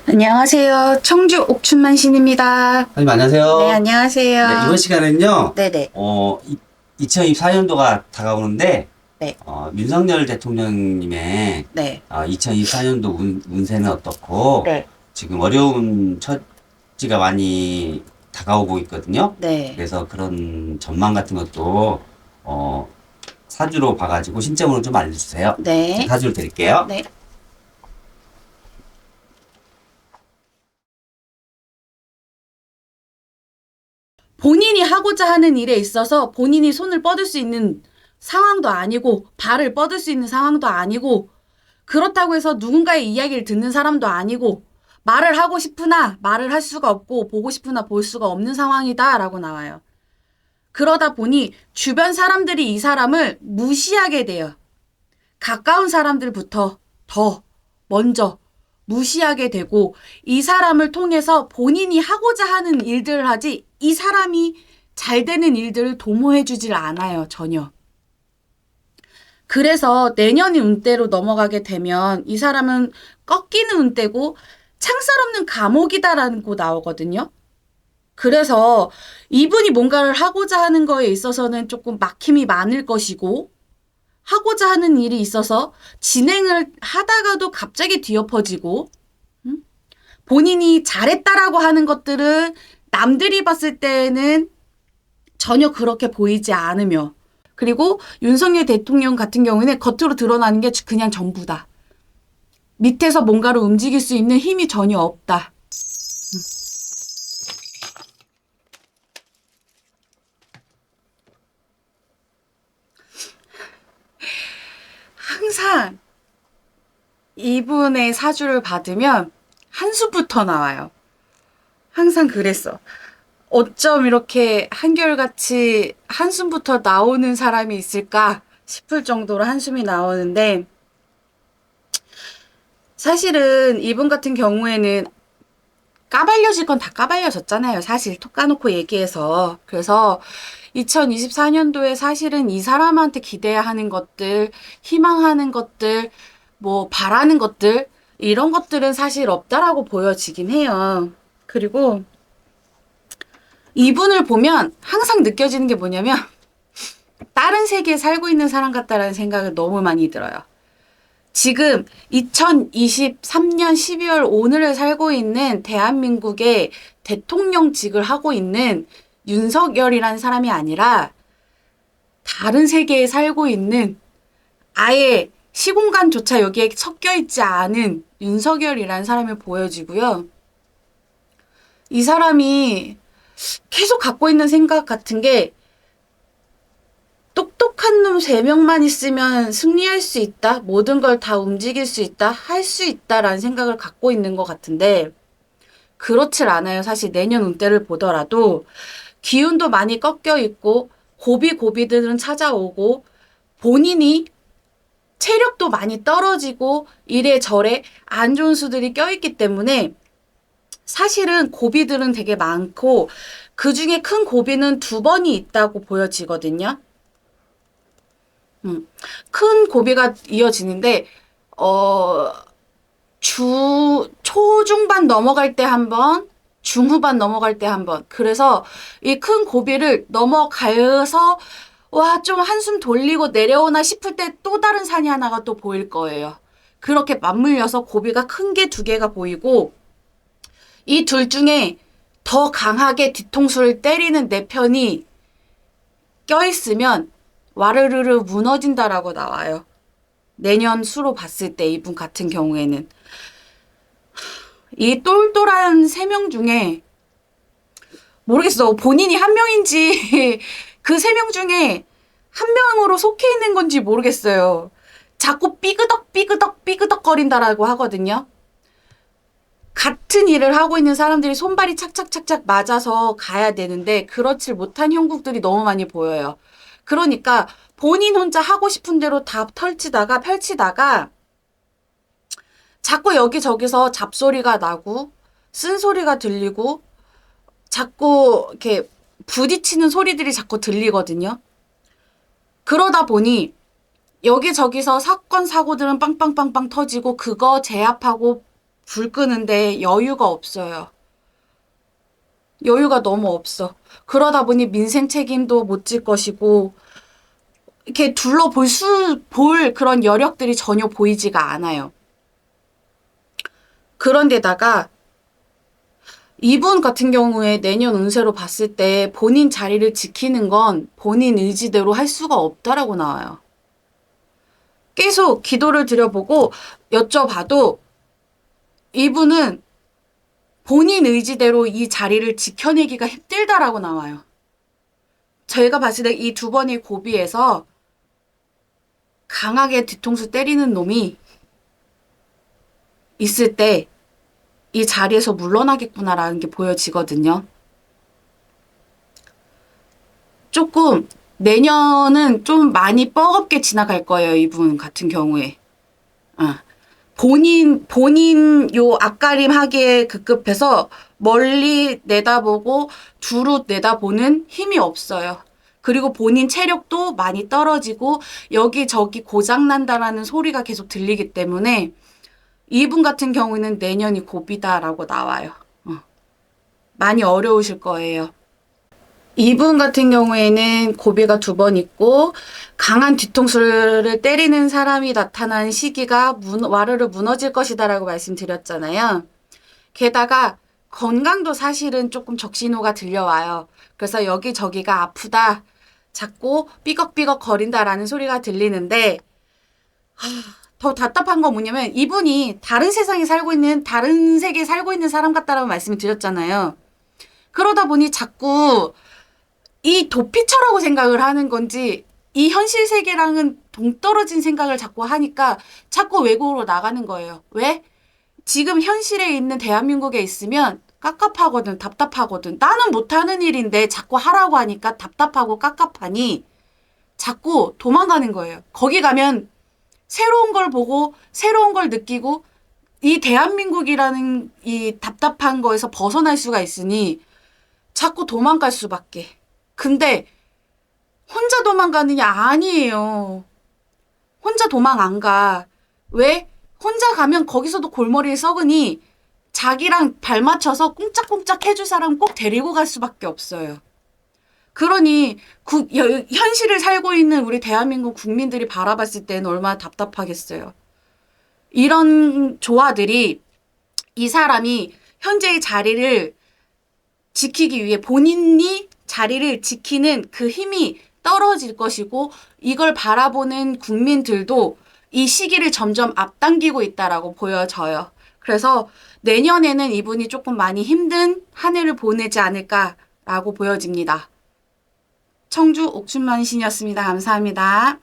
안녕하세요. 청주 옥춘만 신입니다. 선생님 안녕하세요. 네, 안녕하세요. 네, 이번 시간은요. 네네. 2024년도가 다가오는데 네. 윤석열 대통령님의 네. 2024년도 운세는 어떻고 네. 지금 어려운 처지가 많이 다가오고 있거든요. 네. 그래서 그런 전망 같은 것도 사주로 봐가지고 신점으로 좀 알려주세요. 네. 사주를 드릴게요. 네. 본인이 하고자 하는 일에 있어서 본인이 손을 뻗을 수 있는 상황도 아니고, 발을 뻗을 수 있는 상황도 아니고, 그렇다고 해서 누군가의 이야기를 듣는 사람도 아니고, 말을 하고 싶으나 말을 할 수가 없고, 보고 싶으나 볼 수가 없는 상황이다라고 나와요. 그러다 보니 주변 사람들이 이 사람을 무시하게 돼요. 가까운 사람들부터 더 먼저 무시하게 되고, 이 사람을 통해서 본인이 하고자 하는 일들을 하지 이 사람이 잘 되는 일들을 도모해 주질 않아요. 전혀. 그래서 내년이 운대로 넘어가게 되면 이 사람은 꺾이는 운대고 창살 없는 감옥이다라고 나오거든요. 그래서 이분이 뭔가를 하고자 하는 거에 있어서는 조금 막힘이 많을 것이고, 하고자 하는 일이 있어서 진행을 하다가도 갑자기 뒤엎어지고, 본인이 잘했다라고 하는 것들은 남들이 봤을 때는 전혀 그렇게 보이지 않으며, 그리고 윤석열 대통령 같은 경우에는 겉으로 드러나는 게 그냥 전부다. 밑에서 뭔가를 움직일 수 있는 힘이 전혀 없다. 항상 이분의 사주를 받으면 한숨부터 나와요. 항상 그랬어. 어쩜 이렇게 한결같이 한숨부터 나오는 사람이 있을까 싶을 정도로 한숨이 나오는데, 사실은 이분 같은 경우에는 까발려질 건 다 까발려졌잖아요. 사실 톡 까놓고 얘기해서. 그래서 2024년도에 사실은 이 사람한테 기대야 하는 것들, 희망하는 것들, 뭐 바라는 것들, 이런 것들은 사실 없다라고 보여지긴 해요. 그리고 이분을 보면 항상 느껴지는 게 뭐냐면 다른 세계에 살고 있는 사람 같다라는 생각을 너무 많이 들어요. 지금 2023년 12월 오늘을 살고 있는 대한민국의 대통령직을 하고 있는 윤석열이라는 사람이 아니라 다른 세계에 살고 있는, 아예 시공간조차 여기에 섞여 있지 않은 윤석열이라는 사람이 보여지고요. 이 사람이 계속 갖고 있는 생각 같은 게, 똑똑한 놈 3명만 있으면 승리할 수 있다, 모든 걸 다 움직일 수 있다, 할 수 있다라는 생각을 갖고 있는 것 같은데, 그렇질 않아요. 사실 내년 운대를 보더라도 기운도 많이 꺾여 있고 고비고비들은 찾아오고, 본인이 체력도 많이 떨어지고 이래저래 안 좋은 수들이 껴있기 때문에 사실은 고비들은 되게 많고, 그 중에 큰 고비는 2번이 있다고 보여지거든요. 큰 고비가 이어지는데, 초중반 넘어갈 때 한 번, 중후반 넘어갈 때 한 번. 그래서 이 큰 고비를 넘어가서 와, 좀 한숨 돌리고 내려오나 싶을 때 또 다른 산이 하나가 또 보일 거예요. 그렇게 맞물려서 고비가 큰 게 2개가 보이고, 이 둘 중에 더 강하게 뒤통수를 때리는 내 편이 껴있으면 와르르르 무너진다라고 나와요. 내년 수로 봤을 때 이분 같은 경우에는. 이 똘똘한 3명 중에 모르겠어. 본인이 한 명인지 그 3명 중에 한 명으로 속해 있는 건지 모르겠어요. 자꾸 삐그덕 거린다라고 하거든요. 같은 일을 하고 있는 사람들이 손발이 착착착착 맞아서 가야 되는데 그렇지 못한 형국들이 너무 많이 보여요. 그러니까 본인 혼자 하고 싶은 대로 다 펼치다가 자꾸 여기저기서 잡소리가 나고 쓴소리가 들리고 자꾸 이렇게 부딪히는 소리들이 자꾸 들리거든요. 그러다 보니 여기저기서 사건 사고들은 빵빵빵빵 터지고, 그거 제압하고 불 끄는데 여유가 없어요. 여유가 너무 없어. 그러다 보니 민생 책임도 못 질 것이고, 이렇게 볼 그런 여력들이 전혀 보이지가 않아요. 그런데다가 이분 같은 경우에 내년 운세로 봤을 때 본인 자리를 지키는 건 본인 의지대로 할 수가 없다라고 나와요. 계속 기도를 드려보고 여쭤봐도 이분은 본인 의지대로 이 자리를 지켜내기가 힘들다라고 나와요. 제가 봤을 때 이 두 번의 고비에서 강하게 뒤통수 때리는 놈이 있을 때 이 자리에서 물러나겠구나라는 게 보여지거든요. 조금 내년은 좀 많이 뻐겁게 지나갈 거예요. 이분 같은 경우에. 본인 요 앞가림 하기에 급급해서 멀리 내다보고 두루 내다보는 힘이 없어요. 그리고 본인 체력도 많이 떨어지고 여기저기 고장난다라는 소리가 계속 들리기 때문에 이분 같은 경우에는 내년이 고비다라고 나와요. 많이 어려우실 거예요. 이분 같은 경우에는 고비가 두 번 있고 강한 뒤통수를 때리는 사람이 나타난 시기가 와르르 무너질 것이다라고 말씀드렸잖아요. 게다가 건강도 사실은 조금 적신호가 들려와요. 그래서 여기저기가 아프다, 자꾸 삐걱삐걱 거린다라는 소리가 들리는데 더 답답한 건 뭐냐면 이분이 다른 세상에 살고 있는 다른 세계에 살고 있는 사람 같다라고 말씀을 드렸잖아요. 그러다 보니 자꾸 이 도피처라고 생각을 하는 건지 이 현실 세계랑은 동떨어진 생각을 자꾸 하니까 자꾸 외국으로 나가는 거예요. 왜? 지금 현실에 있는 대한민국에 있으면 깝깝하거든, 답답하거든. 나는 못하는 일인데 자꾸 하라고 하니까 답답하고 깝깝하니 자꾸 도망가는 거예요. 거기 가면 새로운 걸 보고 새로운 걸 느끼고 이 대한민국이라는 이 답답한 거에서 벗어날 수가 있으니 자꾸 도망갈 수밖에. 근데 혼자 도망가느냐? 아니에요. 혼자 도망 안 가. 왜? 혼자 가면 거기서도 골머리를 썩으니 자기랑 발 맞춰서 꿍짝꿍짝 해줄 사람 꼭 데리고 갈 수밖에 없어요. 그러니 현실을 살고 있는 우리 대한민국 국민들이 바라봤을 때는 얼마나 답답하겠어요. 이런 조화들이 이 사람이 현재의 자리를 지키기 위해 본인이 자리를 지키는 그 힘이 떨어질 것이고 이걸 바라보는 국민들도 이 시기를 점점 앞당기고 있다라고 보여져요. 그래서 내년에는 이분이 조금 많이 힘든 한 해를 보내지 않을까라고 보여집니다. 청주 옥춘만신이었습니다. 감사합니다.